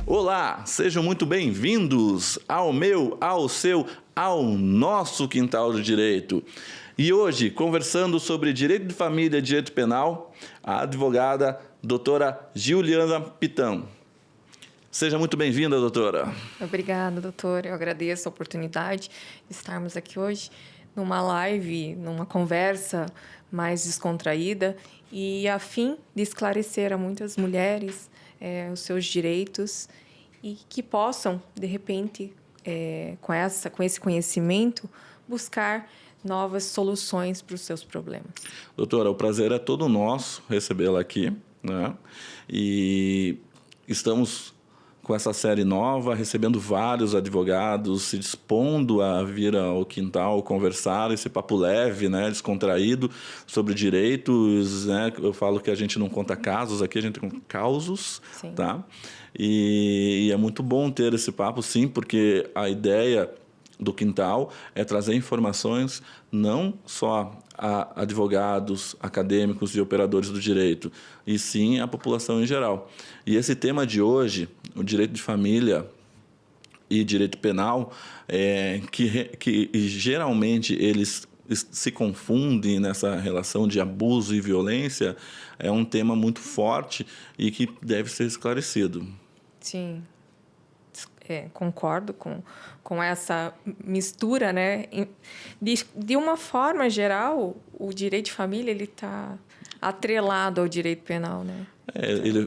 Olá, sejam muito bem-vindos ao meu, ao seu, ao nosso Quintal do Direito. E hoje, conversando sobre direito de família e direito penal, a advogada doutora Giuliana Pitão. Seja muito bem-vinda, doutora. Obrigada, doutor. Eu agradeço a oportunidade de estarmos aqui hoje numa live, numa conversa mais descontraída e a fim de esclarecer a muitas mulheres os seus direitos e que possam, de repente, com esse conhecimento, buscar novas soluções para os seus problemas. Doutora, o prazer é todo nosso recebê-la aqui, né? E estamos com essa série nova, recebendo vários advogados, se dispondo a vir ao quintal conversar, esse papo leve, né, descontraído, sobre direitos, né? Eu falo que a gente não conta casos aqui, a gente conta causos, Sim. Tá? E é muito bom ter esse papo, sim, porque a ideia do quintal é trazer informações não só a advogados, acadêmicos e operadores do direito, e sim a população em geral. E esse tema de hoje, o direito de família e direito penal, que geralmente eles se confundem nessa relação de abuso e violência, é um tema muito forte e que deve ser esclarecido. Sim. Concordo com essa mistura, né? De uma forma geral, o direito de família ele está atrelado ao direito penal, né?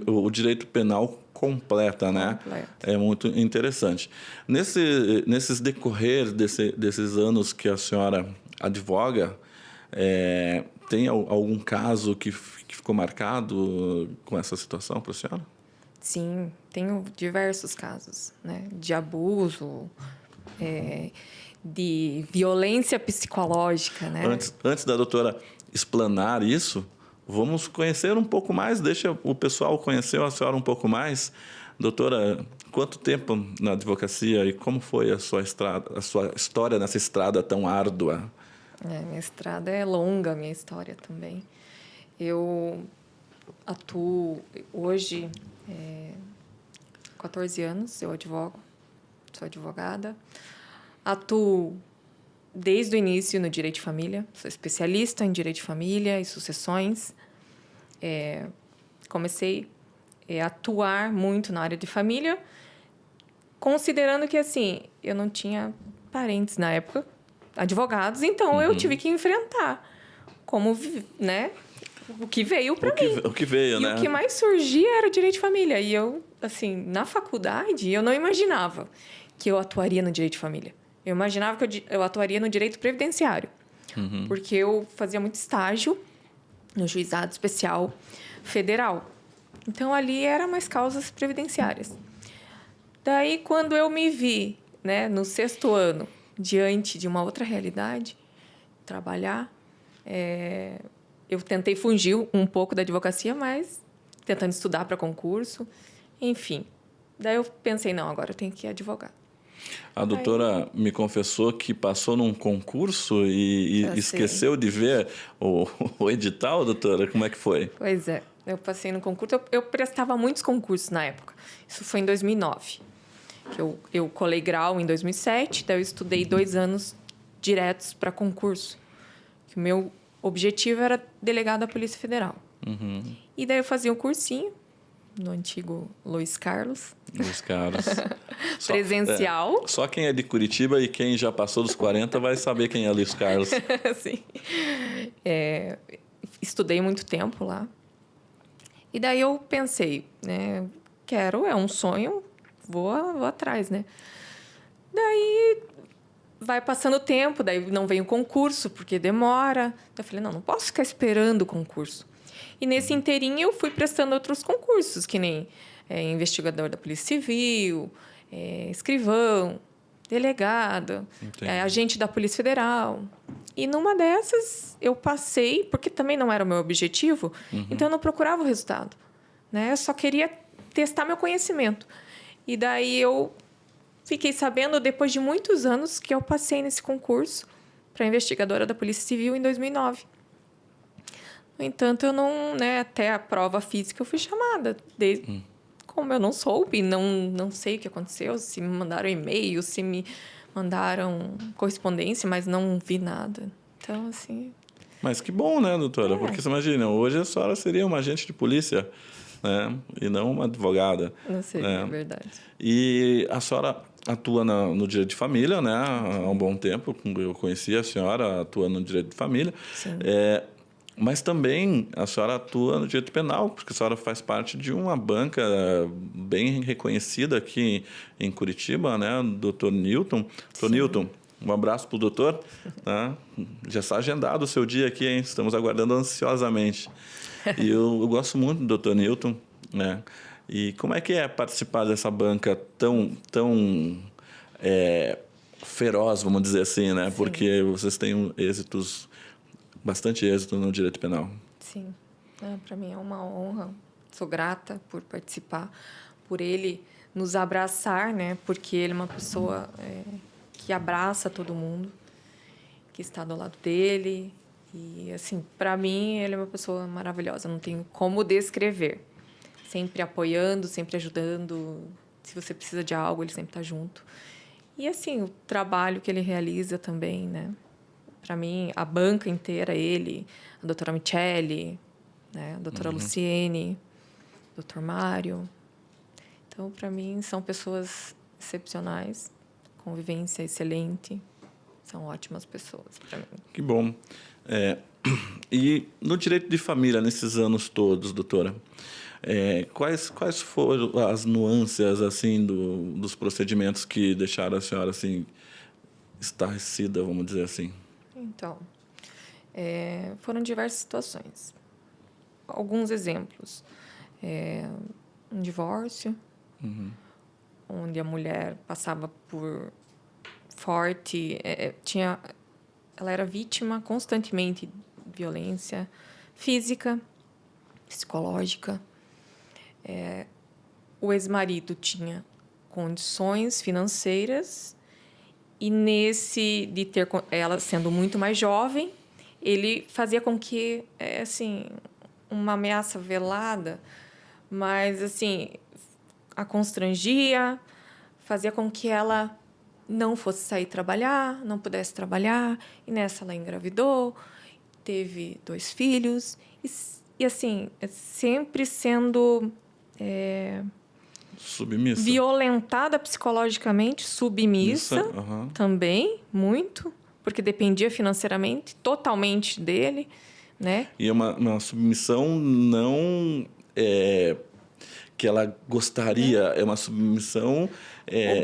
O direito penal completa, né? É muito interessante. Nesses decorrer desses anos que a senhora advoga, tem algum caso que ficou marcado com essa situação para a senhora? Sim, tenho diversos casos, né? De abuso, de violência psicológica, né? Antes da doutora explanar isso, vamos conhecer um pouco mais, deixa o pessoal conhecer a senhora um pouco mais. Doutora, quanto tempo na advocacia e como foi a sua história nessa estrada tão árdua? Minha estrada é longa, minha história também. Eu atuo hoje... 14 anos, eu advogo, sou advogada. Atuo desde o início no direito de família, sou especialista em direito de família e sucessões. Comecei a atuar muito na área de família, considerando que, assim, eu não tinha parentes na época, advogados, então eu tive que enfrentar como, né? O que veio para mim. O que veio, né? E o que mais surgia era o direito de família. E eu, assim, na faculdade, eu não imaginava que eu atuaria no direito de família. Eu imaginava que eu atuaria no direito previdenciário. Porque eu fazia muito estágio no Juizado Especial Federal. Então, ali eram mais causas previdenciárias. Daí, quando eu me vi, né, no 6º ano, diante de uma outra realidade, trabalhar... Eu tentei fugir um pouco da advocacia, mas tentando estudar para concurso, enfim. Daí eu pensei, não, agora eu tenho que advogar. A doutora me confessou que passou num concurso e esqueceu de ver o edital, doutora? Como é que foi? Pois é, eu passei no concurso. Eu prestava muitos concursos na época. Isso foi em 2009. Eu colei grau em 2007, daí eu estudei 2 anos diretos para concurso. Que o meu objetivo era delegado da Polícia Federal. E daí eu fazia um cursinho no antigo Luiz Carlos. Luiz Carlos. Presencial. Só quem é de Curitiba e quem já passou dos 40 vai saber quem é Luiz Carlos. Sim. Estudei muito tempo lá. E daí eu pensei, né? É um sonho, vou atrás, né? Daí... vai passando o tempo, daí não vem o concurso, porque demora. Eu falei, não posso ficar esperando o concurso. E nesse inteirinho eu fui prestando outros concursos, que nem investigador da Polícia Civil, escrivão, delegado, agente da Polícia Federal. E numa dessas eu passei, porque também não era o meu objetivo, então eu não procurava o resultado, né? Eu só queria testar meu conhecimento. E daí eu fiquei sabendo, depois de muitos anos, que eu passei nesse concurso, para investigadora da Polícia Civil em 2009. No entanto, eu não, né, até a prova física eu fui chamada. Como eu não soube, não sei o que aconteceu, se me mandaram e-mail, se me mandaram correspondência, mas não vi nada. Então, assim... Mas que bom, né, doutora? Porque você imagina, hoje a senhora seria uma agente de polícia, né? E não uma advogada. Não seria, é verdade. E a senhora atua no direito de família, né? Há um bom tempo. Eu conheci a senhora atuando no direito de família. Sim. Mas também a senhora atua no direito penal, porque a senhora faz parte de uma banca bem reconhecida aqui em Curitiba, né? O doutor Newton. Doutor Newton, um abraço para o doutor. Tá? Já está agendado o seu dia aqui, hein? Estamos aguardando ansiosamente. E eu gosto muito do doutor Newton, né? E como é que é participar dessa banca tão feroz, vamos dizer assim, né? Sim. Porque vocês têm bastante êxito no direito penal. Sim. Para mim é uma honra. Sou grata por participar, por ele nos abraçar, né? Porque ele é uma pessoa que abraça todo mundo, que está do lado dele. E, assim, para mim, ele é uma pessoa maravilhosa. Não tenho como descrever. Sempre apoiando, sempre ajudando. Se você precisa de algo, ele sempre está junto. E, assim, o trabalho que ele realiza também, né? Para mim, a banca inteira, ele, a doutora Michele, né? A doutora Luciene, o doutor Mário. Então, para mim, são pessoas excepcionais, convivência excelente, são ótimas pessoas para mim. Que bom. E no direito de família, nesses anos todos, doutora, quais foram as nuances assim, dos procedimentos que deixaram a senhora assim, estarrecida, vamos dizer assim? Então, foram diversas situações. Alguns exemplos. Um divórcio, onde a mulher passava por forte... ela era vítima constantemente de violência física, psicológica. O ex-marido tinha condições financeiras e de ter ela sendo muito mais jovem, ele fazia com que assim, uma ameaça velada, mas assim, a constrangia, fazia com que ela não fosse sair trabalhar, não pudesse trabalhar, e nessa ela engravidou, teve 2 filhos, e assim, sempre sendo submissa, violentada psicologicamente, submissa também, muito, porque dependia financeiramente, totalmente dele, né? E é uma submissão não que ela gostaria, é uma submissão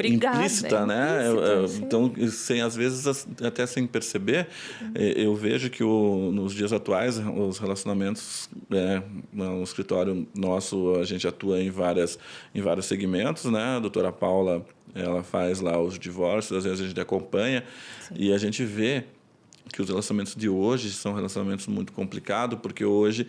implícita, né? Então, às vezes, até sem perceber, eu vejo que nos dias atuais, os relacionamentos, no escritório nosso, a gente atua em vários segmentos, né? A doutora Paula, ela faz lá os divórcios, às vezes a gente acompanha, e a gente vê que os relacionamentos de hoje são relacionamentos muito complicados, porque hoje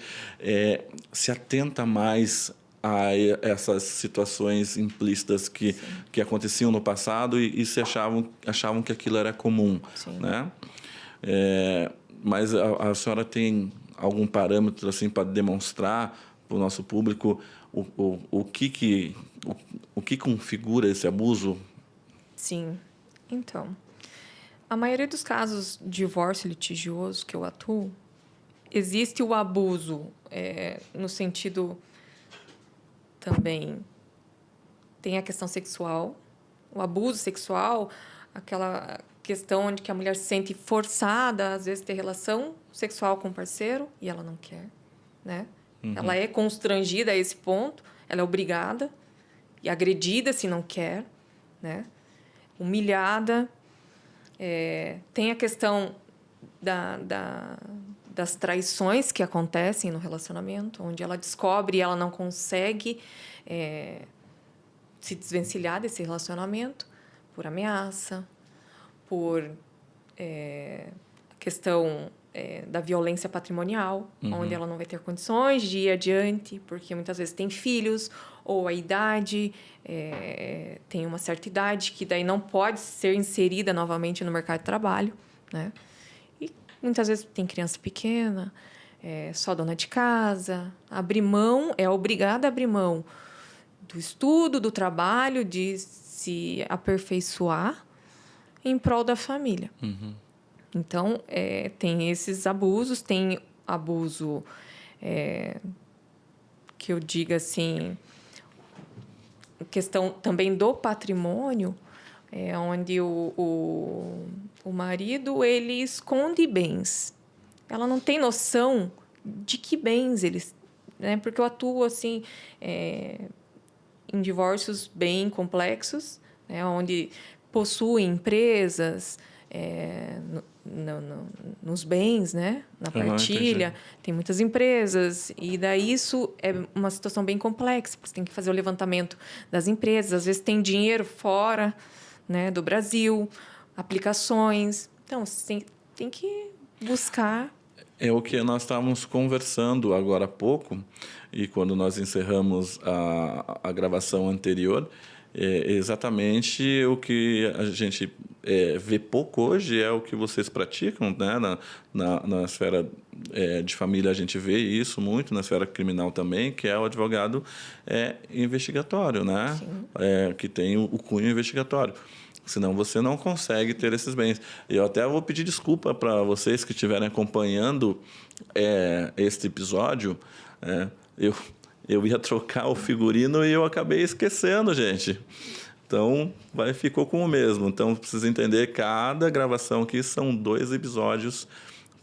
se atenta mais a essas situações implícitas que aconteciam no passado e se achavam que aquilo era comum, né? Mas a senhora tem algum parâmetro assim para demonstrar para o nosso público o que configura esse abuso? Sim. Então, a maioria dos casos de divórcio litigioso que eu atuo, existe o abuso no sentido... Também tem a questão sexual, o abuso sexual, aquela questão onde que a mulher se sente forçada, às vezes, ter relação sexual com o parceiro e ela não quer, né? Ela é constrangida a esse ponto, ela é obrigada e agredida se não quer, né? Humilhada. Tem a questão das traições que acontecem no relacionamento, onde ela descobre e ela não consegue se desvencilhar desse relacionamento por ameaça, por questão da violência patrimonial, onde ela não vai ter condições de ir adiante, porque muitas vezes tem filhos, ou a idade, tem uma certa idade que daí não pode ser inserida novamente no mercado de trabalho, né? Muitas vezes tem criança pequena, só dona de casa. Abrir mão, é obrigada a abrir mão do estudo, do trabalho, de se aperfeiçoar em prol da família. Então, tem esses abusos, tem abuso que eu diga assim, questão também do patrimônio, onde o marido ele esconde bens. Ela não tem noção de que bens eles... Né? Porque eu atuo assim, em divórcios bem complexos, né? Onde possuem empresas nos bens, né? Na partilha. Tem muitas empresas. E daí isso é uma situação bem complexa, porque você tem que fazer o levantamento das empresas. Às vezes tem dinheiro fora, né, do Brasil, aplicações. Então, você tem que buscar. É o que nós estávamos conversando agora há pouco, e quando nós encerramos a gravação anterior, exatamente o que a gente vê pouco hoje é o que vocês praticam, né? Na esfera de família a gente vê isso muito, na esfera criminal também, que é o advogado investigatório, né? Que tem o cunho investigatório. Senão você não consegue ter esses bens. E eu até vou pedir desculpa para vocês que estiverem acompanhando este episódio. Eu ia trocar o figurino e eu acabei esquecendo, gente. Então, ficou com o mesmo. Então, precisa entender, cada gravação aqui são 2 episódios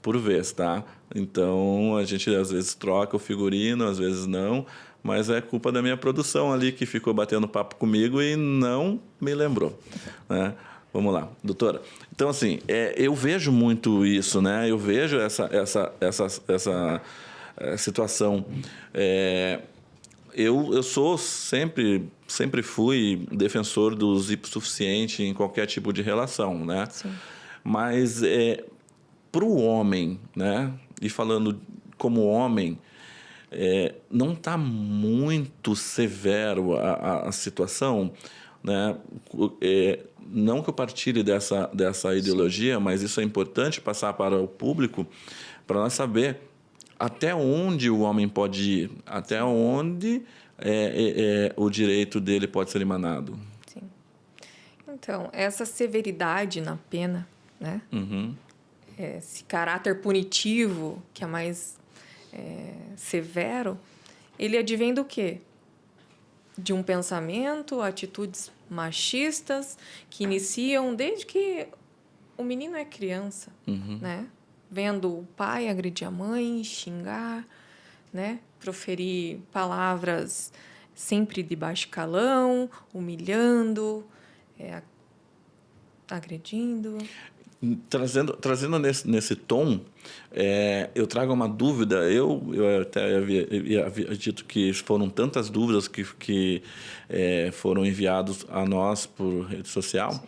por vez, tá? Então, a gente às vezes troca o figurino, às vezes não, mas é culpa da minha produção ali, que ficou batendo papo comigo e não me lembrou, né? Vamos lá, doutora. Então, assim, eu vejo muito isso, né? Eu vejo essa situação. Eu sou sempre fui defensor dos hipossuficiente em qualquer tipo de relação, né? Sim. Mas para o homem, né? E falando como homem, não está muito severo a situação, né? Não que eu partilhe dessa ideologia, mas isso é importante passar para o público, para nós saber até onde o homem pode ir, até onde o direito dele pode ser emanado. Sim. Então, essa severidade na pena, né? Esse caráter punitivo, que é mais severo, ele advém do quê? De um pensamento, atitudes machistas que iniciam desde que o menino é criança, né? Vendo o pai agredir a mãe, xingar, né? Proferir palavras sempre de baixo calão, humilhando, agredindo. Trazendo nesse tom, eu trago uma dúvida. Eu até havia dito que foram tantas dúvidas que foram enviadas a nós por rede social. Sim.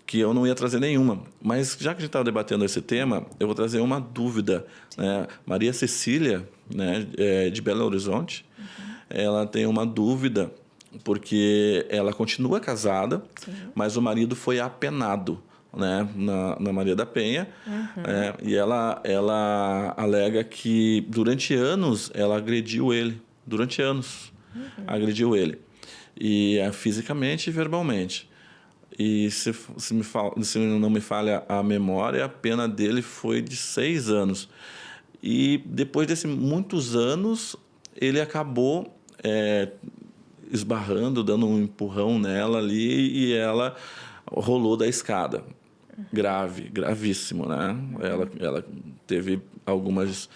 Que eu não ia trazer nenhuma. Mas, já que a gente estava debatendo esse tema, eu vou trazer uma dúvida. Né? Maria Cecília, né, de Belo Horizonte, ela tem uma dúvida, porque ela continua casada, mas o marido foi apenado, né, na Maria da Penha. E ela alega que, durante anos, ela agrediu ele. Durante anos, agrediu ele. E fisicamente e verbalmente. E se não me falha a memória, a pena dele foi de 6 anos. E depois desses muitos anos, ele acabou esbarrando, dando um empurrão nela ali, e ela rolou da escada. Gravíssimo, né? Ela teve algumas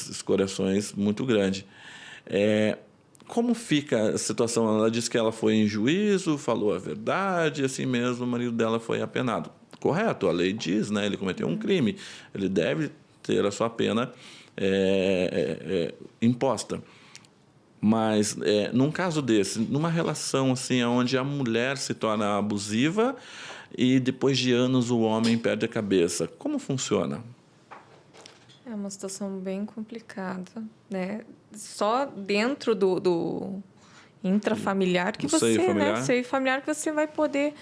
escoriações muito grandes. Como fica a situação? Ela disse que ela foi em juízo, falou a verdade, assim mesmo o marido dela foi apenado. Correto, a lei diz, né? Ele cometeu um crime, ele deve ter a sua pena imposta. Mas, num caso desse, numa relação assim, onde a mulher se torna abusiva e depois de anos o homem perde a cabeça, como funciona? É uma situação bem complicada, né? Só dentro do intrafamiliar que você, familiar. né? Seio familiar que você vai poder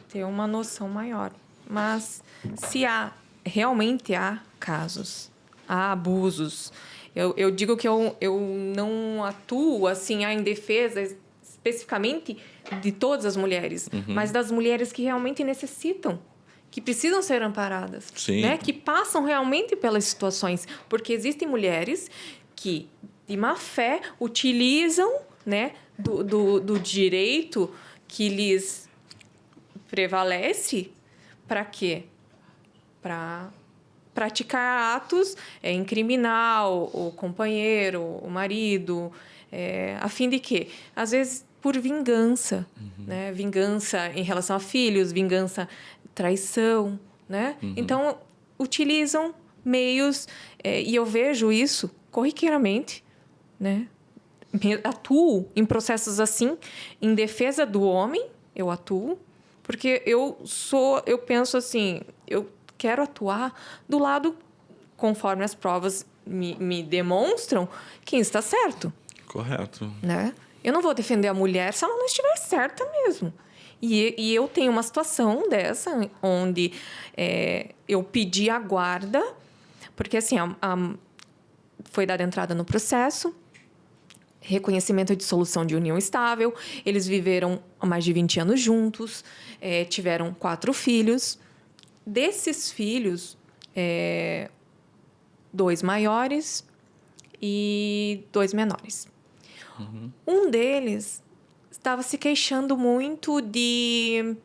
ter uma noção maior. Mas se há realmente há casos, há abusos. Eu digo que eu não atuo assim em defesa especificamente de todas as mulheres, mas das mulheres que realmente necessitam, que precisam ser amparadas, Sim. né? Que passam realmente pelas situações. Porque existem mulheres que, de má fé, utilizam, né, do direito que lhes prevalece para quê? Para praticar atos, incriminar o companheiro, o marido, a fim de quê? Às vezes por vingança, né? Vingança em relação a filhos, vingança, traição, né? Então, utilizam meios, e eu vejo isso corriqueiramente, né? Atuo em processos assim, em defesa do homem, eu atuo, porque eu penso assim, eu quero atuar do lado conforme as provas me demonstram quem está certo. Correto. Né? Eu não vou defender a mulher se ela não estiver certa mesmo. E eu tenho uma situação dessa, onde eu pedi a guarda, porque assim, foi dada entrada no processo, reconhecimento de solução de união estável, eles viveram há mais de 20 anos juntos, tiveram 4 filhos. Desses filhos, 2 maiores e 2 menores. Um deles estava se queixando muito de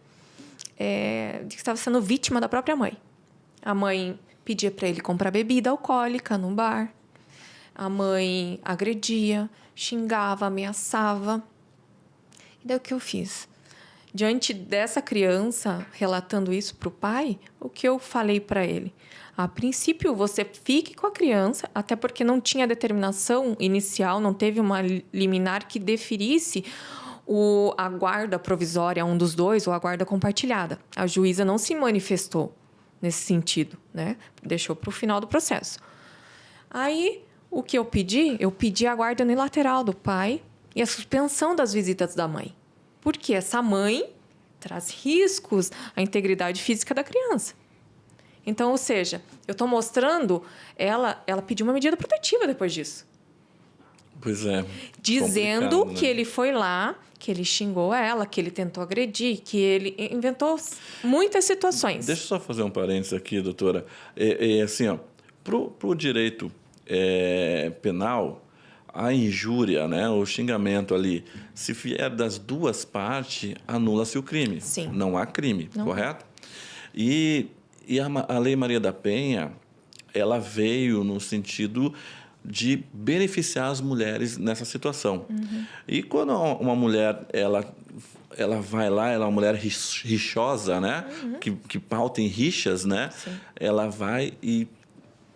que estava sendo vítima da própria mãe. A mãe pedia para ele comprar bebida alcoólica no bar. A mãe agredia, xingava, ameaçava. E daí o que eu fiz? Diante dessa criança relatando isso para o pai, o que eu falei para ele? A princípio, você fique com a criança, até porque não tinha determinação inicial, não teve uma liminar que deferisse a guarda provisória a um dos dois ou a guarda compartilhada. A juíza não se manifestou nesse sentido, né? Deixou para o final do processo. Aí, o que eu pedi? Eu pedi a guarda unilateral do pai e a suspensão das visitas da mãe. Porque essa mãe traz riscos à integridade física da criança. Então, ou seja, eu estou mostrando, ela pediu uma medida protetiva depois disso. Pois é. Dizendo né? que ele foi lá, que ele xingou ela, que ele tentou agredir, que ele inventou muitas situações. Deixa eu só fazer um parênteses aqui, doutora. Assim, ó, pro direito penal, a injúria, né, o xingamento ali, se vier das duas partes, anula-se o crime. Sim. Não há crime, Não. correto? E a Lei Maria da Penha, ela veio no sentido de beneficiar as mulheres nessa situação. E quando uma mulher ela vai lá, ela é uma mulher rixosa, né, que pauta em rixas, né, Sim. ela vai e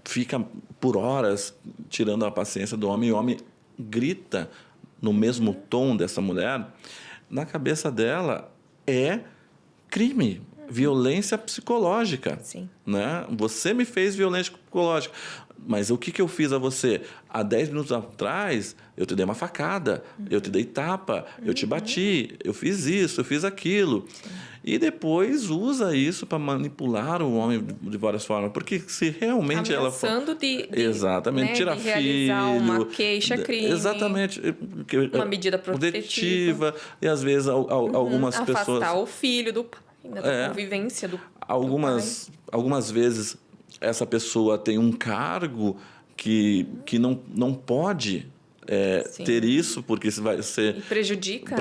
fica por horas tirando a paciência do homem, e o homem grita no mesmo tom dessa mulher, na cabeça dela é crime, violência psicológica. Sim. Né? Você me fez violência psicológica, mas o que eu fiz a você? Há 10 minutos atrás, eu te dei uma facada, eu te dei tapa, eu te bati, eu fiz isso, eu fiz aquilo. Sim. E depois usa isso para manipular o homem de várias formas. Porque se realmente ameaçando ela... exatamente, né, tirar de realizar filho... uma queixa-crime. Exatamente. Uma medida protetiva. E, às vezes, algumas pessoas... Afastar o filho do pai, da convivência do Algumas vezes, essa pessoa tem um cargo que não pode... ter isso, porque isso vai ser... E prejudica,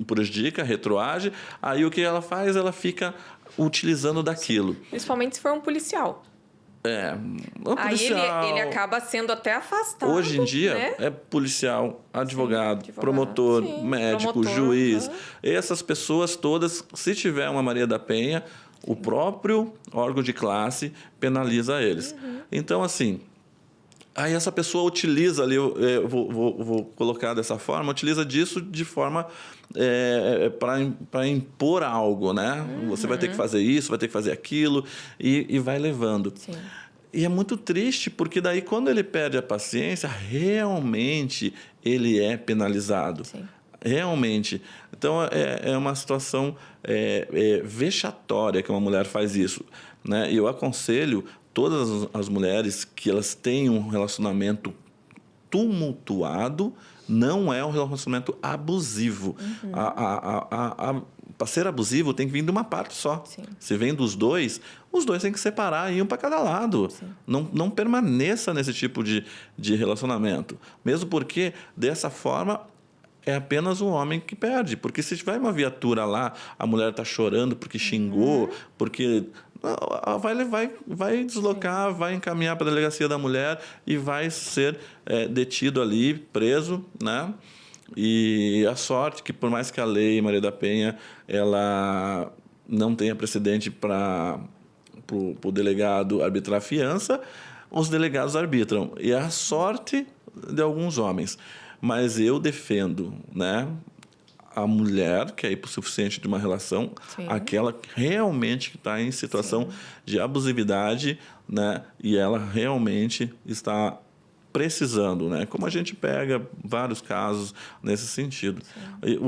prejudica, retroage. Aí o que ela faz? Ela fica utilizando daquilo. Principalmente se for um policial. Um policial... Aí ele acaba sendo até afastado. Hoje em dia, né? Policial, advogado, sim, promotor, sim, médico, juiz. Essas pessoas todas, se tiver uma Maria da Penha, o próprio órgão de classe penaliza eles. Então, assim... Aí essa pessoa utiliza ali, eu vou colocar dessa forma, utiliza disso de forma para impor algo, né? Você vai ter que fazer isso, vai ter que fazer aquilo, e vai levando. Sim. E é muito triste, porque daí quando ele perde a paciência, realmente ele é penalizado. Sim. Realmente. Então, é uma situação vexatória que uma mulher faz isso. né? E eu aconselho todas as mulheres que elas têm um relacionamento tumultuado, não é um relacionamento abusivo. Para ser abusivo, tem que vir de uma parte só. Sim. Se vem dos dois, os dois têm que separar e ir um para cada lado. Não permaneça nesse tipo de relacionamento. Mesmo porque, dessa forma, é apenas o homem que perde. Porque se tiver uma viatura lá, a mulher está chorando porque xingou, porque... Vai deslocar, Sim. vai encaminhar para a delegacia da mulher e vai ser detido ali, preso, né? E a sorte que, por mais que a lei Maria da Penha ela não tenha precedente para o delegado arbitrar a fiança, os delegados arbitram. E é a sorte de alguns homens. Mas eu defendo, né, a mulher que é hipossuficiente de uma relação, Sim. aquela realmente que está em situação de abusividade, né, e ela realmente está precisando, né? Como a gente pega vários casos nesse sentido. E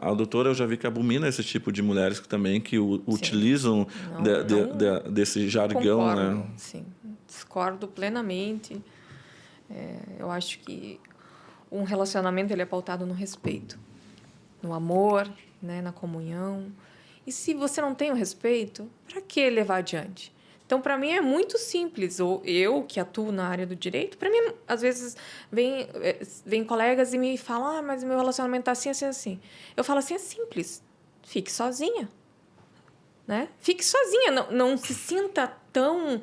a doutora, eu já vi que abomina esse tipo de mulheres que utilizam desse jargão. Concordo, né? sim. Discordo plenamente. Eu acho que um relacionamento ele é pautado no respeito, no amor, né? Na comunhão. E se você não tem o respeito, para que levar adiante? Então, para mim, é muito simples. Ou eu, que atuo na área do direito, para mim, às vezes, vem colegas e me falam, mas meu relacionamento está assim, assim, assim. Eu falo assim, é simples. Fique sozinha. Né? Fique sozinha. Não se sinta tão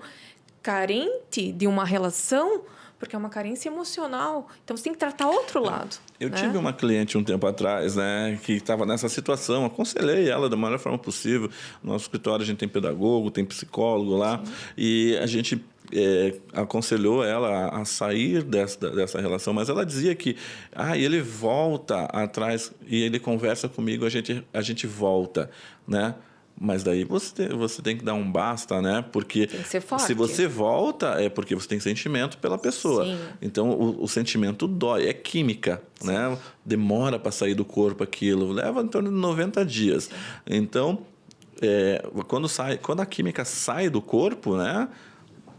carente de uma relação, porque é uma carência emocional. Então, você tem que tratar outro lado. Eu né? tive uma cliente um tempo atrás, né, que estava nessa situação. Aconselhei ela da melhor forma possível. No nosso escritório a gente tem pedagogo, tem psicólogo lá. Sim. E a gente aconselhou ela a sair dessa relação. Mas ela dizia que ele volta atrás e ele conversa comigo, a gente volta, né? Mas daí você tem que dar um basta, né? Porque tem que ser forte. Se você volta, é porque você tem sentimento pela pessoa. Sim. Então, o sentimento dói, é química, Sim. né? Demora para sair do corpo aquilo, leva em torno de 90 dias. Sim. Então, quando a química sai do corpo, né?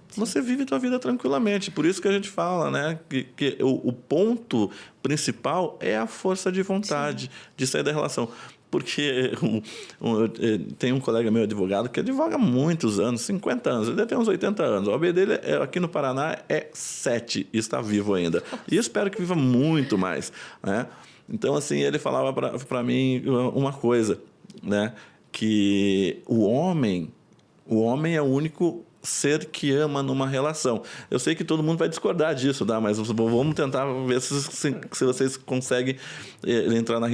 Sim. Você vive a tua vida tranquilamente. Por isso que a gente fala, né? Que o ponto principal é a força de vontade Sim. de sair da relação. Porque tem um colega meu advogado que advoga há muitos anos, 50 anos, ele deve ter uns 80 anos. A OAB dele aqui no Paraná é 7 e está vivo ainda. E eu espero que viva muito mais. Né? Então, assim, ele falava para mim uma coisa, né? Que o homem é o único ser que ama numa relação. Eu sei que todo mundo vai discordar disso, tá? Mas vamos tentar ver se vocês conseguem entrar na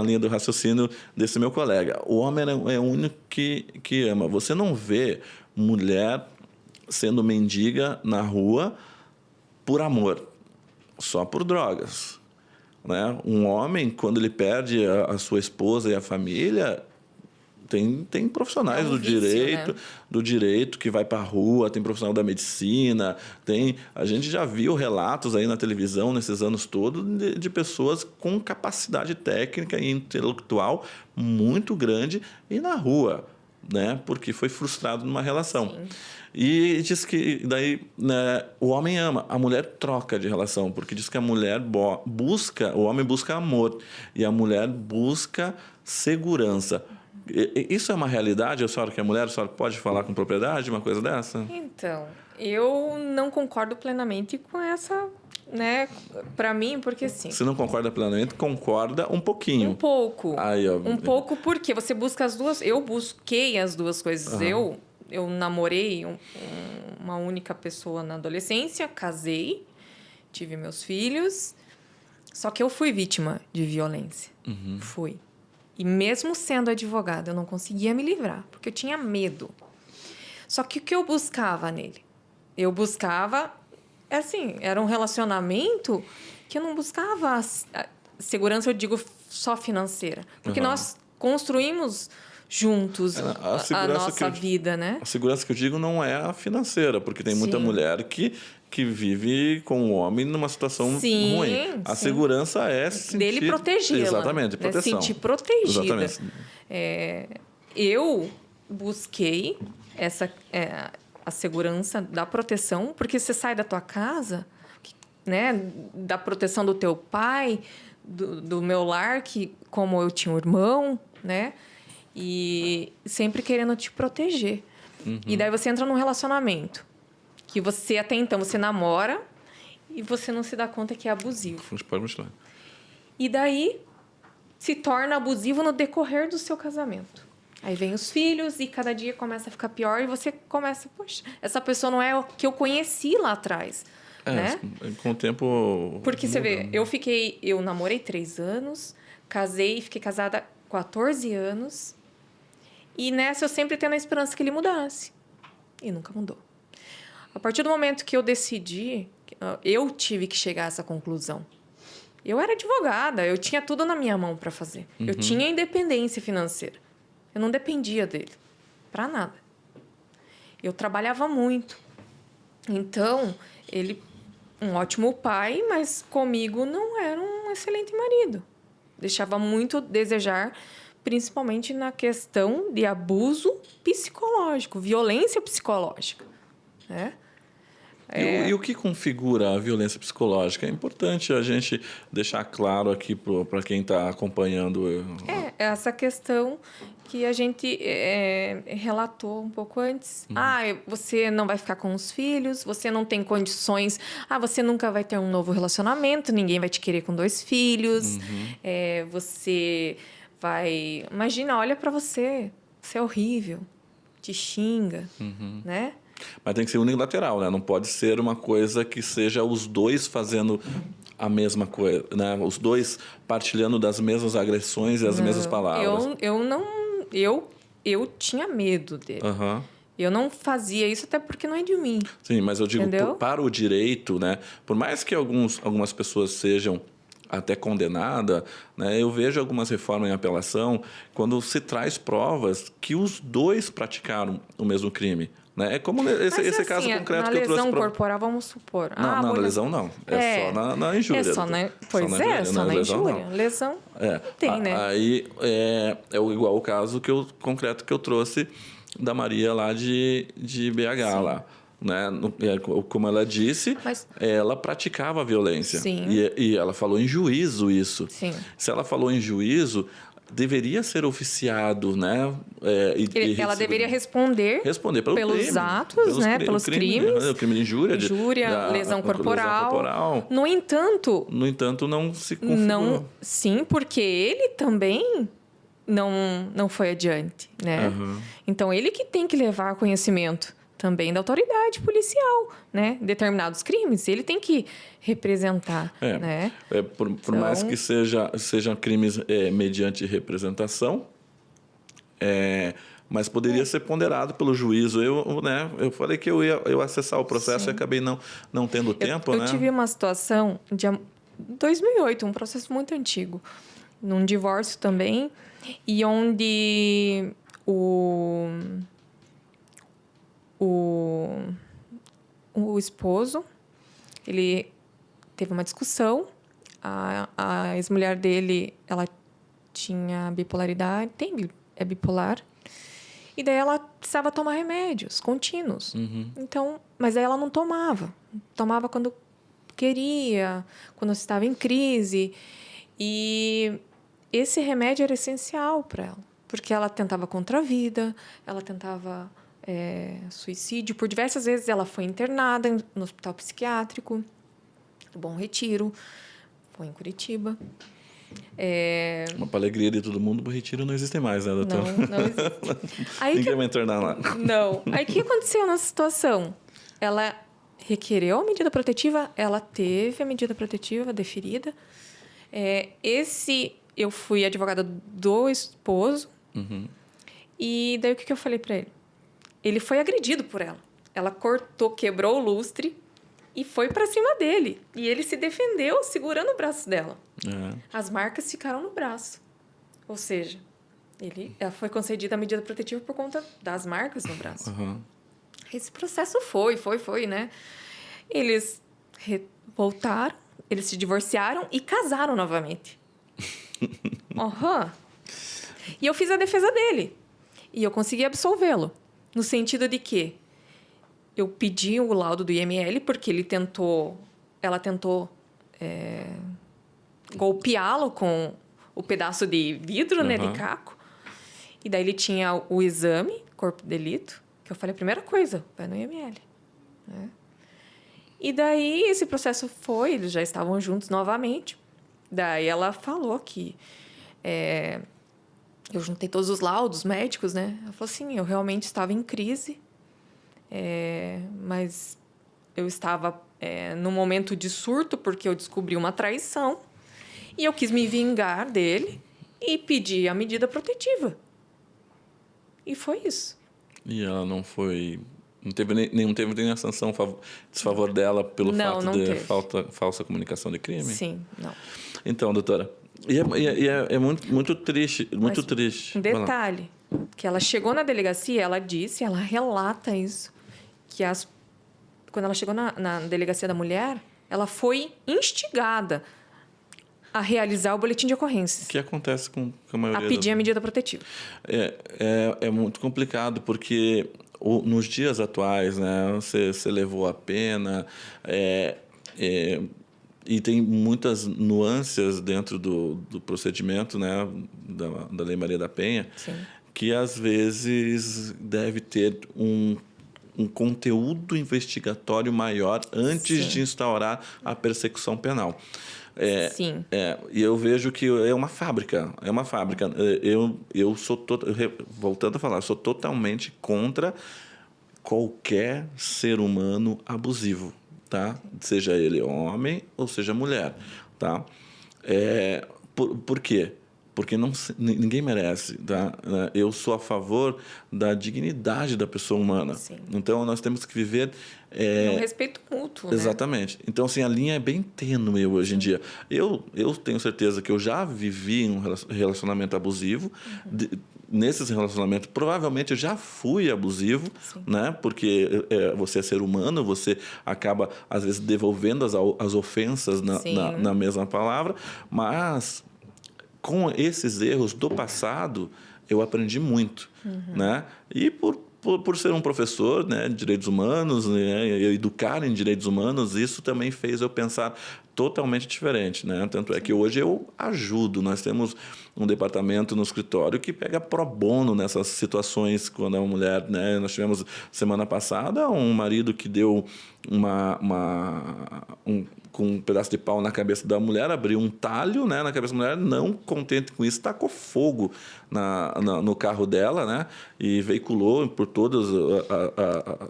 linha do raciocínio desse meu colega. O homem é o único que ama. Você não vê mulher sendo mendiga na rua por amor, só por drogas. Né? Um homem, quando ele perde a sua esposa e a família... Tem profissionais do direito que vai para a rua, tem profissional da medicina, a gente já viu relatos aí na televisão nesses anos todos de pessoas com capacidade técnica e intelectual muito grande e na rua, né? Porque foi frustrado numa relação. Sim. E diz que daí, né, o homem ama, a mulher troca de relação, porque diz que a mulher o homem busca amor e a mulher busca segurança. Isso é uma realidade? A senhora que é mulher, a senhora pode falar com propriedade uma coisa dessa? Então, eu não concordo plenamente com essa, né? Para mim, porque assim... Se não concorda plenamente, concorda um pouquinho. Um pouco. Aí, ó. Um pouco porque você busca as duas... Eu busquei as duas coisas. Uhum. Eu namorei uma única pessoa na adolescência, casei, tive meus filhos, só que eu fui vítima de violência. Uhum. Fui. E mesmo sendo advogada, eu não conseguia me livrar, porque eu tinha medo. Só que o que eu buscava nele? Eu buscava, era um relacionamento que eu não buscava segurança, eu digo, só financeira. Porque nós construímos juntos a nossa vida, né? A segurança que eu digo não é a financeira, porque tem muita mulher que vive com o homem numa situação ruim. A segurança é sentir... Dele protegê-la. Exatamente, proteção. Sentir protegida. Exatamente. Eu busquei a segurança da proteção, porque você sai da tua casa, né, da proteção do teu pai, do meu lar, que como eu tinha um irmão, né, e sempre querendo te proteger. E daí você entra num relacionamento que você até então você namora e você não se dá conta que é abusivo. Pode mostrar. E daí se torna abusivo no decorrer do seu casamento. Aí vem os filhos e cada dia começa a ficar pior e você começa, poxa, essa pessoa não é o que eu conheci lá atrás. Né? Com o tempo... Porque muda, você vê, né? eu namorei 3 anos, casei e fiquei casada 14 anos. E nessa eu sempre tendo a esperança que ele mudasse. E nunca mudou. A partir do momento que eu decidi, eu tive que chegar a essa conclusão. Eu era advogada, eu tinha tudo na minha mão para fazer. Eu tinha independência financeira. Eu não dependia dele, para nada. Eu trabalhava muito. Então, ele, um ótimo pai, mas comigo não era um excelente marido. Deixava muito a desejar, principalmente na questão de abuso psicológico, violência psicológica, né? E o que configura a violência psicológica? É importante a gente deixar claro aqui para quem está acompanhando. Essa questão que a gente relatou um pouco antes. Você não vai ficar com os filhos, você não tem condições. Você nunca vai ter um novo relacionamento, ninguém vai te querer com 2 filhos. Você vai... Imagina, olha para você, você é horrível, te xinga, né? Mas tem que ser unilateral, né? Não pode ser uma coisa que seja os dois fazendo a mesma coisa, né? Os dois partilhando das mesmas agressões e as mesmas palavras. Eu tinha medo dele. Eu não fazia isso até porque não é de mim. Sim, mas eu digo para o direito, né? Por mais que algumas pessoas sejam até condenada, né? Eu vejo algumas reformas em apelação quando se traz provas que os dois praticaram o mesmo crime. Né? É como esse caso concreto que eu trouxe. Na lesão corporal, vamos supor. Não, na lesão não. É só na injúria. Só na injúria. Lesão não tem, né? Aí é igual o caso concreto que eu trouxe da Maria lá de BH lá. Né? Como ela disse, ela praticava a violência. E ela falou em juízo isso. Sim. Se ela falou em juízo, deveria ser oficiado, né? Ela deveria responder pelos crime, atos, né? Pelos crimes. O crime de injúria, lesão corporal. No entanto, não se configurou. Sim, porque ele também não foi adiante, né? Então, ele que tem que levar conhecimento também da autoridade policial, né? Determinados crimes, ele tem que representar, né? Por mais que sejam crimes mediante representação, mas poderia ser ponderado pelo juízo. Eu falei que eu ia acessar o processo e acabei não tendo tempo, eu né? Eu tive uma situação de 2008, um processo muito antigo, num divórcio também, e onde o esposo, ele teve uma discussão, a ex-mulher dele, ela tinha bipolaridade, é bipolar, e daí ela precisava tomar remédios contínuos. Então, mas aí ela não tomava quando queria, quando estava em crise, e esse remédio era essencial para ela, porque ela tentava contra a vida, ela tentava suicídio. Por diversas vezes ela foi internada no hospital psiquiátrico, no Bom Retiro, foi em Curitiba. Para alegria de todo mundo, o Retiro não existe mais, né, doutor? Não existe. Ninguém vai internar lá. Não. Aí o que aconteceu nessa situação? Ela requereu a medida protetiva, ela teve a medida protetiva deferida. Eu fui advogada do esposo. E daí o que eu falei para ele? Ele foi agredido por ela. Ela quebrou o lustre e foi para cima dele. E ele se defendeu segurando o braço dela. As marcas ficaram no braço. Ou seja, ela foi concedida a medida protetiva por conta das marcas no braço. Esse processo foi, né? Eles voltaram, eles se divorciaram e casaram novamente. E eu fiz a defesa dele. E eu consegui absolvê-lo. No sentido de que eu pedi o laudo do IML porque ela tentou golpeá-lo com o pedaço de vidro, né, de caco. E daí ele tinha o exame, corpo de delito, que eu falei, a primeira coisa, vai no IML. Né? E daí esse processo eles já estavam juntos novamente. Daí ela falou que eu juntei todos os laudos médicos, né? Ela falou assim, eu realmente estava em crise, mas eu estava num momento de surto porque eu descobri uma traição e eu quis me vingar dele e pedi a medida protetiva. E foi isso. E ela não foi... Não teve nenhuma sanção desfavor dela pelo fato de falsa comunicação de crime? Sim, não. Então, doutora, é muito triste, muito triste. Um detalhe, que ela chegou na delegacia, ela relata isso, que quando ela chegou na delegacia da mulher, ela foi instigada a realizar o boletim de ocorrências. O que acontece com a maioria? A pedir a medida protetiva. É muito complicado, porque nos dias atuais, né, você levou a pena, e tem muitas nuances dentro do procedimento, né, da Lei Maria da Penha, Sim. que às vezes deve ter um conteúdo investigatório maior antes Sim. de instaurar a persecução penal. Sim. E eu vejo que é uma fábrica. Eu sou voltando a falar, sou totalmente contra qualquer ser humano abusivo, tá? Seja ele homem ou seja mulher, tá? Por quê? Porque ninguém merece, tá? Eu sou a favor da dignidade da pessoa humana. Sim. Então, nós temos que viver... um respeito mútuo, exatamente. Né? Então, assim, a linha é bem tênue hoje em dia. Eu tenho certeza que eu já vivi um relacionamento abusivo. Nesses relacionamentos, provavelmente eu já fui abusivo, né? Porque você é ser humano, você acaba, às vezes, devolvendo as ofensas na mesma palavra, mas... Com esses erros do passado, eu aprendi muito, né? E por ser um professor, né, de direitos humanos, né, eu educar em direitos humanos, isso também fez eu pensar totalmente diferente, né? Tanto é que hoje eu ajudo. Nós temos um departamento no escritório que pega pro bono nessas situações quando é uma mulher, né? Nós tivemos semana passada um marido que deu com um pedaço de pau na cabeça da mulher, abriu um talho, né, na cabeça da mulher, não contente com isso, tacou fogo no carro dela, né, e veiculou por todas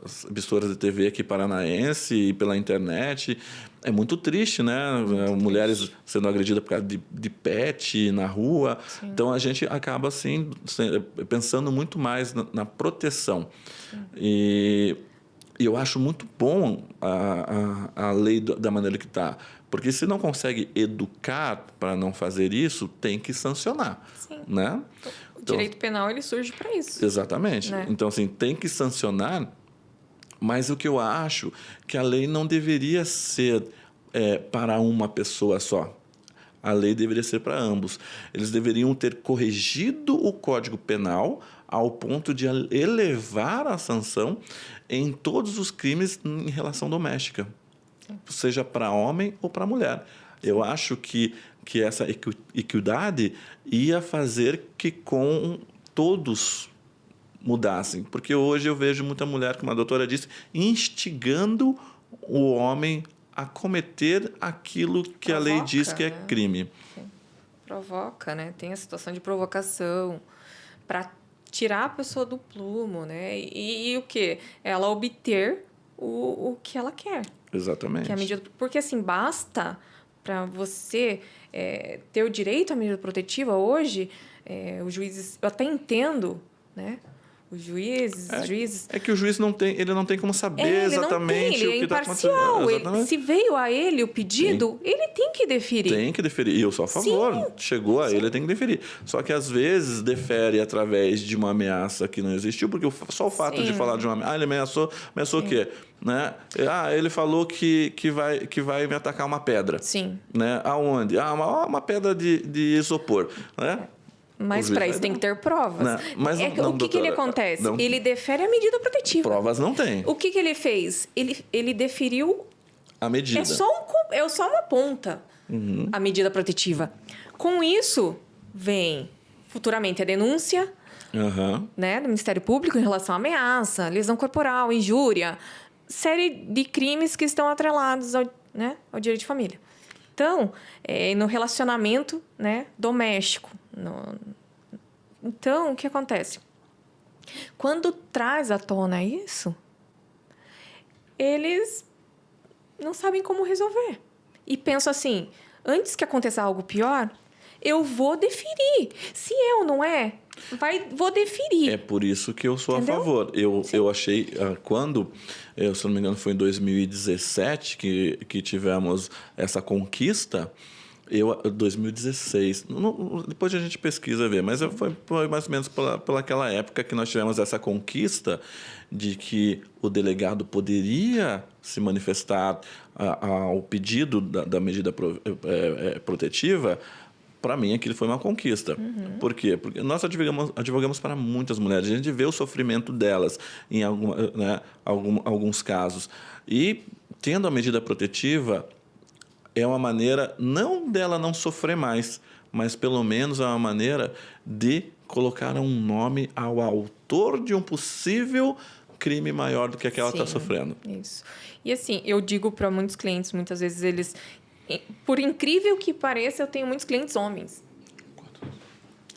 as emissoras de TV aqui paranaense e pela internet. É muito triste, né? Mulheres sendo agredidas por causa de pet na rua. Sim. Então, a gente acaba, assim, pensando muito mais na proteção. E eu acho muito bom a lei da maneira que está. Porque se não consegue educar para não fazer isso, tem que sancionar. Sim. Né? O direito penal ele surge para isso. Exatamente. Né? Então, assim, tem que sancionar, mas o que eu acho que a lei não deveria ser para uma pessoa só. A lei deveria ser para ambos. Eles deveriam ter corrigido o Código Penal ao ponto de elevar a sanção em todos os crimes em relação doméstica, seja para homem ou para mulher. Eu acho que essa equidade ia fazer que com todos mudassem. Porque hoje eu vejo muita mulher, como a doutora disse, instigando o homem a cometer aquilo que a lei diz que é crime. Sim. Provoca, né? Tem a situação de provocação para tirar a pessoa do plumo, né? E o quê? Ela obter o que ela quer. Exatamente. Que é a medida, porque, assim, basta para você ter o direito à medida protetiva hoje, os juízes... Eu até entendo, né? Os juízes... É que o juiz não tem como saber exatamente ele o que está acontecendo. Imparcial. Se veio a ele o pedido, ele tem que deferir. Tem que deferir. E eu sou a favor. Sim. Chegou a ele, tem que deferir. Só que, às vezes, defere através de uma ameaça que não existiu, porque só o fato de falar de uma ameaça... ele ameaçou o quê? Né? Ele falou que vai me atacar uma pedra. Sim. Né? Aonde? Uma pedra de isopor. Né? Mas juiz para vai isso tem dar. que ter provas. Não, mas É não, que- não, o que ele doutora, acontece? não. Ele defere a medida protetiva. Provas não tem. O que ele fez? Ele deferiu. A medida. É só uma ponta a medida protetiva. Com isso, vem futuramente a denúncia, Aham. né, do Ministério Público em relação à ameaça, lesão corporal, injúria, série de crimes que estão atrelados ao, né, ao direito de família. Então, no relacionamento, né, doméstico. Então, o que acontece? Quando traz à tona isso, eles não sabem como resolver. E pensam assim, antes que aconteça algo pior, eu vou deferir. Se é ou não é, vou deferir. É por isso que eu sou Entendeu? a favor. Eu achei, quando, se não me engano, foi em 2017 que tivemos essa conquista, 2016, depois a gente pesquisa ver, mas foi mais ou menos pelaquela época que nós tivemos essa conquista de que o delegado poderia se manifestar ao pedido da medida protetiva. Para mim, aquilo foi uma conquista. Por quê? Porque nós advogamos para muitas mulheres. A gente vê o sofrimento delas em alguns casos. E, tendo a medida protetiva, é uma maneira, não dela não sofrer mais, mas pelo menos é uma maneira de colocar um nome ao autor de um possível crime maior do que aquela está sofrendo. Isso. E assim, eu digo para muitos clientes, muitas vezes eles... Por incrível que pareça, eu tenho muitos clientes homens.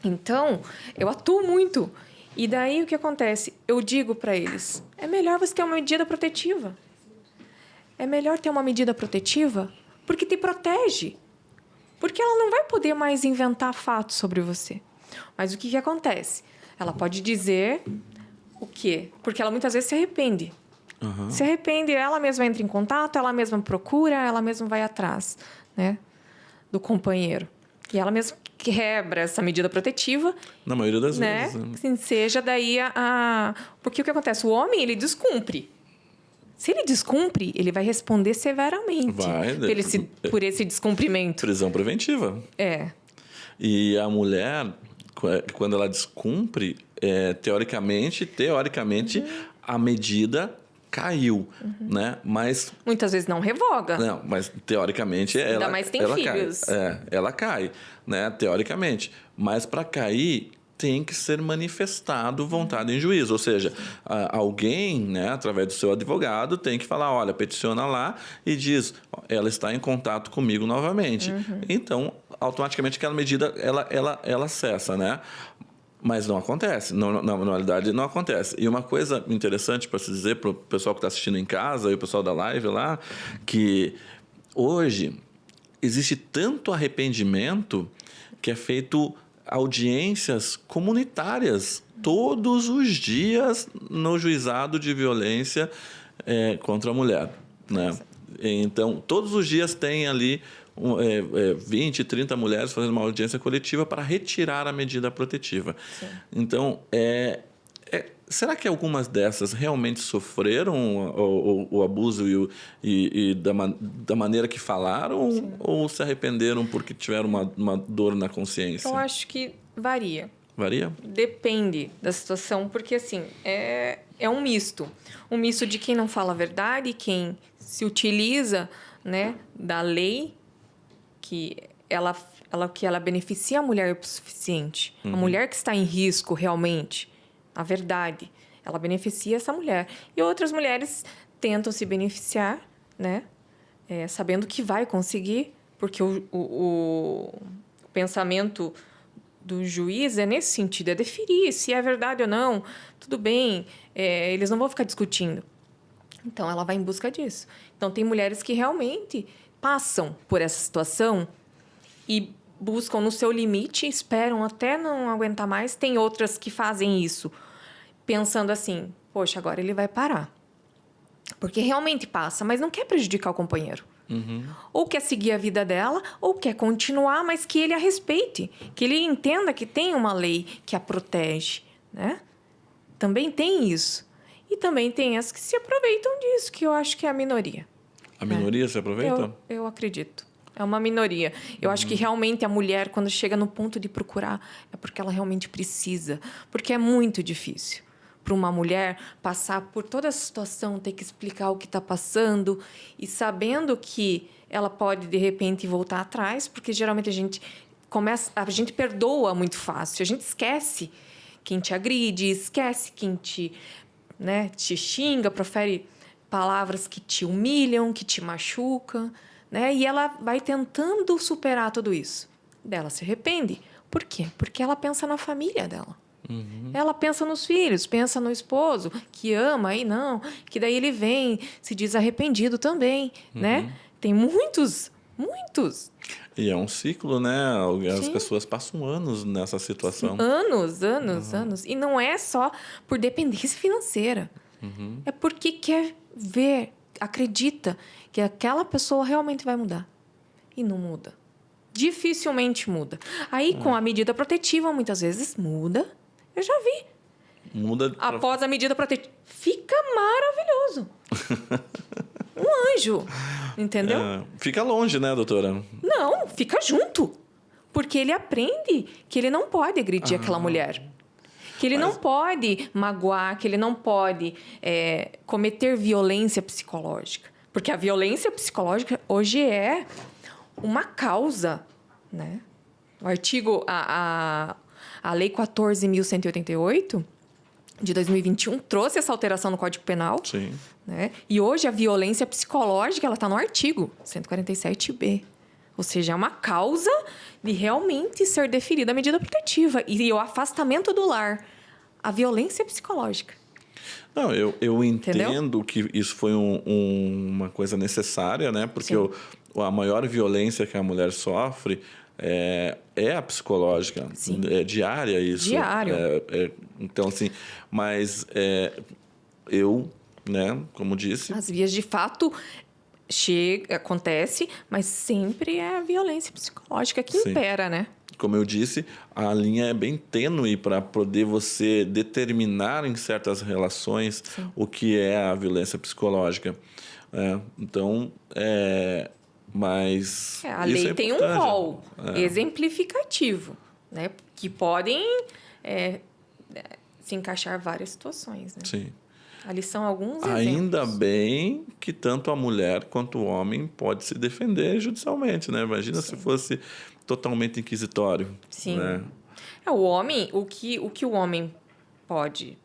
Então, eu atuo muito. E daí, o que acontece? Eu digo para eles, é melhor você ter uma medida protetiva. É melhor ter uma medida protetiva porque te protege. Porque ela não vai poder mais inventar fatos sobre você. Mas o que acontece? Ela pode dizer o quê? Porque ela muitas vezes se arrepende. Uhum. Se arrepende, ela mesma entra em contato, ela mesma procura, ela mesma vai atrás, né, do companheiro. E ela mesma quebra essa medida protetiva. Na maioria das né? vezes. Né? Assim, seja daí Porque o que acontece? O homem, ele descumpre. Se ele descumpre, ele vai responder severamente por esse descumprimento. Prisão preventiva. É. E a mulher, quando ela descumpre, teoricamente, a medida caiu, né? Mas muitas vezes não revoga. não, mas teoricamente Ainda mais tem filhos. Ela cai, né? Teoricamente, mas para cair tem que ser manifestado vontade em juízo, ou seja, alguém, né, através do seu advogado, tem que falar, olha, peticiona lá e diz, ela está em contato comigo novamente. Então, automaticamente aquela medida ela cessa, né? Mas não acontece, na realidade não acontece. E uma coisa interessante para se dizer para o pessoal que está assistindo em casa e o pessoal da live lá, que hoje existe tanto arrependimento que é feito audiências comunitárias todos os dias no juizado de violência contra a mulher, né? Então, todos os dias tem ali 20, 30 mulheres fazendo uma audiência coletiva para retirar a medida protetiva. Sim. Então, será que algumas dessas realmente sofreram o abuso e da maneira que falaram? Sim. Ou se arrependeram porque tiveram uma dor na consciência? Eu acho que varia. Varia? Depende da situação, porque assim, é um misto. Um misto de quem não fala a verdade, quem se utiliza, né, da lei que ela beneficia a mulher o suficiente. A mulher que está em risco realmente, a verdade, ela beneficia essa mulher. E outras mulheres tentam se beneficiar, né, sabendo que vai conseguir, porque o pensamento do juiz é nesse sentido, é deferir se é verdade ou não, tudo bem, eles não vão ficar discutindo. Então, ela vai em busca disso. Então, tem mulheres que realmente passam por essa situação e buscam no seu limite, esperam até não aguentar mais. Tem outras que fazem isso pensando assim, poxa, agora ele vai parar. Porque realmente passa, mas não quer prejudicar o companheiro. Ou quer seguir a vida dela, ou quer continuar, mas que ele a respeite. Que ele entenda que tem uma lei que a protege, né? Também tem isso. E também tem as que se aproveitam disso, que eu acho que é a minoria. A minoria se aproveita? Eu acredito. É uma minoria. Eu acho que realmente a mulher, quando chega no ponto de procurar, é porque ela realmente precisa. Porque é muito difícil para uma mulher passar por toda a situação, ter que explicar o que está passando e sabendo que ela pode, de repente, voltar atrás, porque geralmente a gente perdoa muito fácil. A gente esquece quem te agride, esquece quem te xinga, profere palavras que te humilham, que te machucam, né? E ela vai tentando superar tudo isso. Ela se arrepende. Por quê? Porque ela pensa na família dela. Ela pensa nos filhos, pensa no esposo, que ama, e não, que daí ele vem, se diz arrependido também, né? Tem muitos. E é um ciclo, né? As Sim. pessoas passam anos nessa situação. Anos. E não é só por dependência financeira. É porque quer ver, acredita que aquela pessoa realmente vai mudar. E não muda. Dificilmente muda. Aí, com a medida protetiva, muitas vezes muda. Eu já vi. Muda Após a medida protetiva. Fica maravilhoso. Um anjo. Entendeu? Fica longe, né, doutora? Não, fica junto. Porque ele aprende que ele não pode agredir aquela mulher. Que ele não pode magoar, que ele não pode cometer violência psicológica. Porque a violência psicológica hoje é uma causa, né? O artigo, a Lei 14.188, de 2021, trouxe essa alteração no Código Penal. Sim. Né? E hoje a violência psicológica ela está no artigo 147b. Ou seja, é uma causa de realmente ser deferida a medida protetiva. E o afastamento do lar. A violência psicológica. Não, eu entendo Entendeu? que isso foi uma coisa necessária, né? Porque a maior violência que a mulher sofre é a psicológica. Sim. É diária isso. Diário. Então, assim, mas eu, né, como disse... As vias de fato acontece, mas sempre é a violência psicológica que Sim. impera, né? Como eu disse, a linha é bem tênue para poder você determinar em certas relações o que é a violência psicológica. Então, mas... A isso lei é tem um importante. rol exemplificativo, né? Que podem se encaixar várias situações, né? Sim. Ali são alguns Ainda exemplos. bem que tanto a mulher quanto o homem pode se defender judicialmente, né? Imagina se fosse totalmente inquisitório. Sim. Né? O homem, o que o homem pode,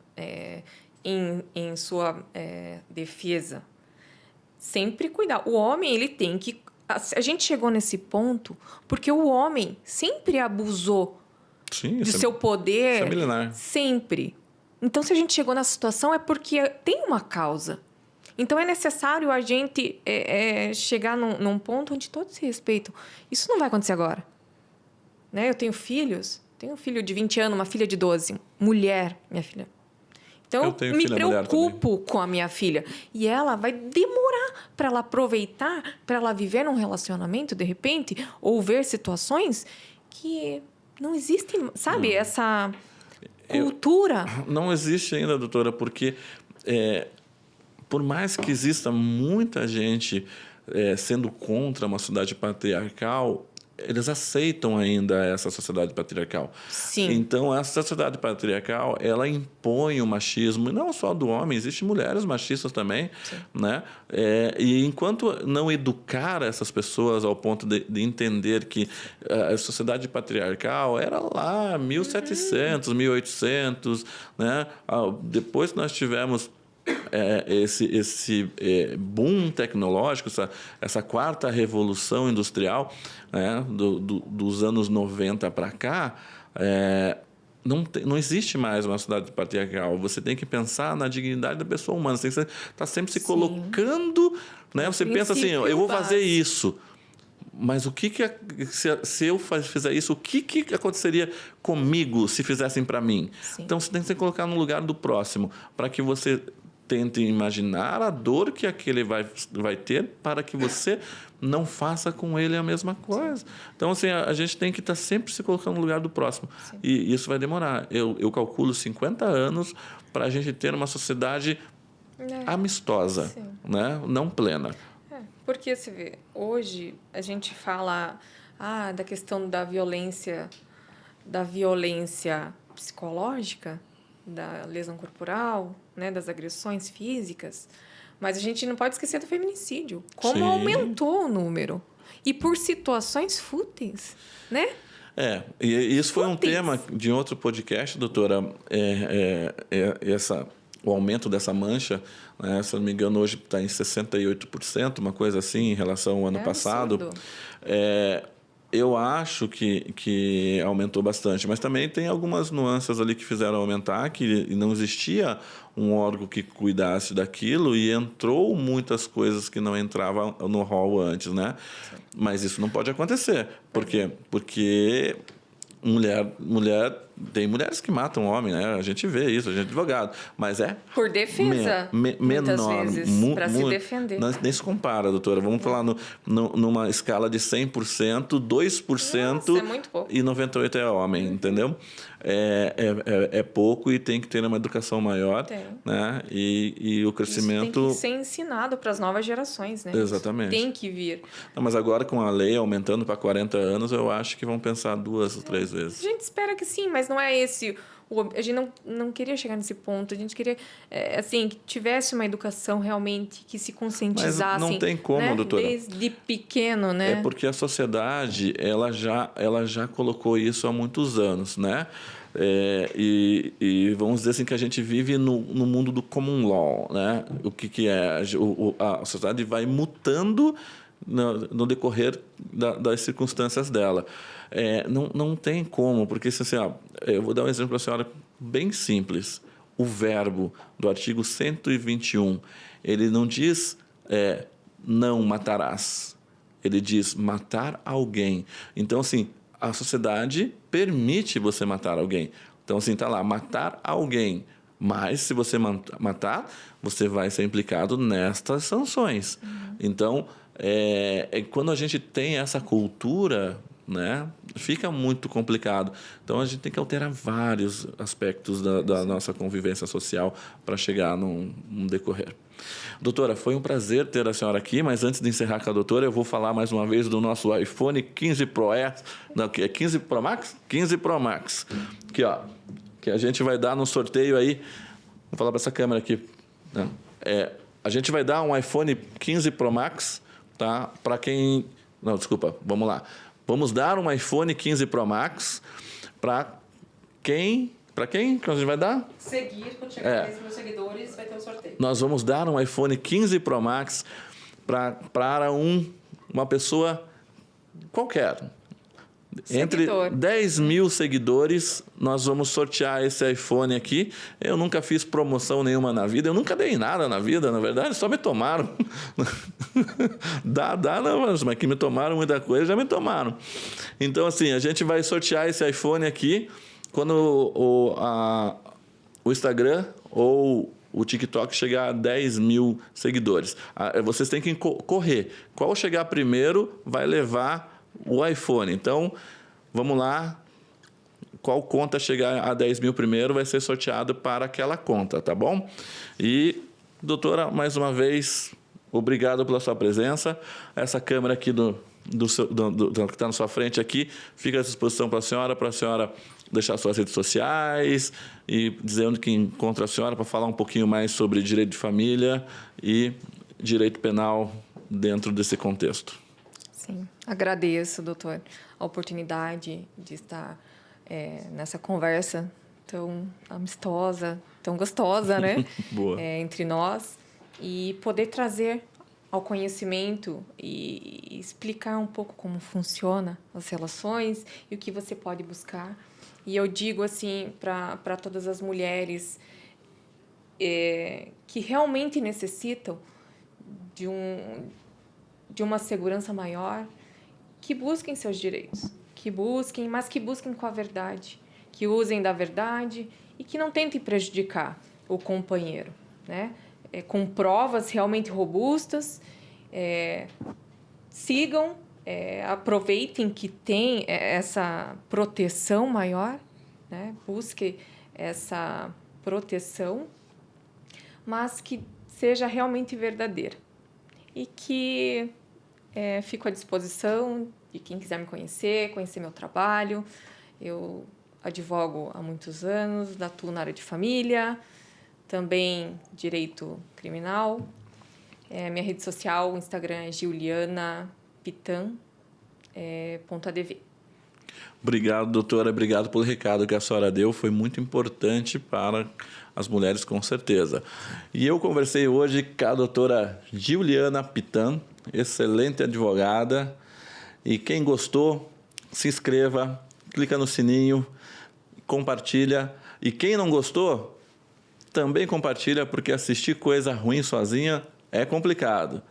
em sua defesa, sempre cuidar. O homem, ele tem que... A gente chegou nesse ponto porque o homem sempre abusou Sim, de seu poder. isso é milenar. Sempre. Então, se a gente chegou nessa situação, é porque tem uma causa. Então, é necessário a gente chegar num ponto onde todos se respeitam. Isso não vai acontecer agora. Né? Eu tenho filhos. Tenho um filho de 20 anos, uma filha de 12. Mulher, minha filha. Então, eu me preocupo com a minha filha. E ela vai demorar para ela aproveitar, para ela viver num relacionamento, de repente, ou ver situações que não existem, sabe? Essa... cultura. Não existe ainda, doutora, porque por mais que exista muita gente sendo contra uma sociedade patriarcal, eles aceitam ainda essa sociedade patriarcal. Sim. Então, essa sociedade patriarcal, ela impõe o machismo, e não só do homem, existem mulheres machistas também, né? E enquanto não educar essas pessoas ao ponto de entender que a sociedade patriarcal era lá 1700, 1800, né? Depois nós tivemos esse boom tecnológico, essa quarta revolução industrial, né, dos anos 90 para cá, não existe mais uma sociedade patriarcal. Você tem que pensar na dignidade da pessoa humana. Você tem que estar sempre se colocando. Né? Você pensa assim, eu vou fazer isso. Mas se eu fizer isso, o que aconteceria comigo se fizessem para mim? Sim. Então, você tem que se colocar no lugar do próximo, para que você tente imaginar a dor que aquele vai ter, para que você não faça com ele a mesma coisa. Sim. Então, assim, a gente tem que estar sempre se colocando no lugar do próximo. Sim. E isso vai demorar. Eu calculo 50 anos para a gente ter uma sociedade amistosa, né? Não plena. Porque, você vê, hoje a gente fala da questão da violência psicológica, da lesão corporal, né, das agressões físicas, mas a gente não pode esquecer do feminicídio. Como Sim. aumentou o número. E por situações fúteis, né? E isso foi um Fúteis. tema de outro podcast, doutora, o aumento dessa mancha, né, se eu não me engano, hoje está em 68%, uma coisa assim, em relação ao ano passado. Absurdo. Eu acho que aumentou bastante, mas também tem algumas nuances ali que fizeram aumentar, que não existia um órgão que cuidasse daquilo e entrou muitas coisas que não entravam no rol antes, né? Sim. Mas isso não pode acontecer. Por quê? Porque mulher tem mulheres que matam homem, né? A gente vê isso, a gente é advogado, mas por defesa, muitas menor, vezes, para se defender. Nem se compara, doutora. Vamos falar numa escala de 100%, 2% Nossa, é muito pouco. e 98% é homem, entendeu? É pouco e tem que ter uma educação maior, né? E o crescimento... Isso tem que ser ensinado para as novas gerações, né? Exatamente. Isso tem que vir. Não, mas agora com a lei aumentando para 40 anos, eu acho que vão pensar 2 ou 3 vezes. A gente espera que sim, mas não é esse... A gente não queria chegar nesse ponto. A gente queria, assim, que tivesse uma educação realmente que se conscientizasse. Mas não tem como, né? doutora. Desde pequeno, né? É porque a sociedade, ela já colocou isso há muitos anos, né? E vamos dizer assim que a gente vive no mundo do common law, né? O que é? A sociedade vai mutando no decorrer das circunstâncias dela. Não tem como, porque assim, eu vou dar um exemplo para a senhora bem simples. O verbo do artigo 121, ele não diz não matarás. Ele diz matar alguém. Então, assim, a sociedade permite você matar alguém. Então, assim, está lá, matar alguém. Mas, se você matar, você vai ser implicado nestas sanções. Então, quando a gente tem essa cultura, né, fica muito complicado. Então, a gente tem que alterar vários aspectos da nossa convivência social para chegar num decorrer. Doutora, foi um prazer ter a senhora aqui, mas antes de encerrar com a doutora, eu vou falar mais uma vez do nosso iPhone 15 Pro S. Não, que é 15 Pro Max? 15 Pro Max. Aqui, ó. Que a gente vai dar no sorteio aí. Vou falar para essa câmera aqui. Né? A gente vai dar um iPhone 15 Pro Max, tá? Para quem... Não, desculpa, vamos lá. Vamos dar um iPhone 15 Pro Max para quem... Para quem que a gente vai dar? Seguir, quando chegar a 10 mil seguidores, vai ter um sorteio. Nós vamos dar um iPhone 15 Pro Max para uma pessoa qualquer. Entre 10 mil seguidores, nós vamos sortear esse iPhone aqui. Eu nunca fiz promoção nenhuma na vida, eu nunca dei nada na vida, na verdade, só me tomaram. Não, mas que me tomaram muita coisa, já me tomaram. Então, assim, a gente vai sortear esse iPhone aqui quando o Instagram ou o TikTok chegar a 10 mil seguidores. Vocês têm que correr. Qual chegar primeiro vai levar o iPhone. Então, vamos lá. Qual conta chegar a 10 mil primeiro vai ser sorteado para aquela conta, tá bom? E, doutora, mais uma vez, obrigado pela sua presença. Essa câmera aqui que está na sua frente aqui fica à disposição para a senhora deixar suas redes sociais e dizer onde que encontra a senhora para falar um pouquinho mais sobre direito de família e direito penal dentro desse contexto. Sim, agradeço, doutor, a oportunidade de estar nessa conversa tão amistosa, tão gostosa, né? Boa. Entre nós e poder trazer ao conhecimento e explicar um pouco como funciona as relações e o que você pode buscar. E eu digo assim para todas as mulheres que realmente necessitam de uma segurança maior, que busquem seus direitos, mas que busquem com a verdade, que usem da verdade e que não tentem prejudicar o companheiro, né? Com provas realmente robustas, sigam, aproveitem que tem essa proteção maior, né? Busque essa proteção, mas que seja realmente verdadeira. e que fico à disposição de quem quiser me conhecer meu trabalho. Eu advogo há muitos anos, atuo na área de família, também direito criminal. Minha rede social, o Instagram é julianapitan.adv. Obrigado, doutora. Obrigado pelo recado que a senhora deu. Foi muito importante para as mulheres, com certeza. E eu conversei hoje com a doutora Juliana Pitan, excelente advogada. E quem gostou, se inscreva, clica no sininho, compartilha. E quem não gostou, também compartilha, porque assistir coisa ruim sozinha é complicado.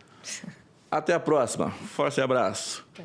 Até a próxima. Forte abraço. Tá.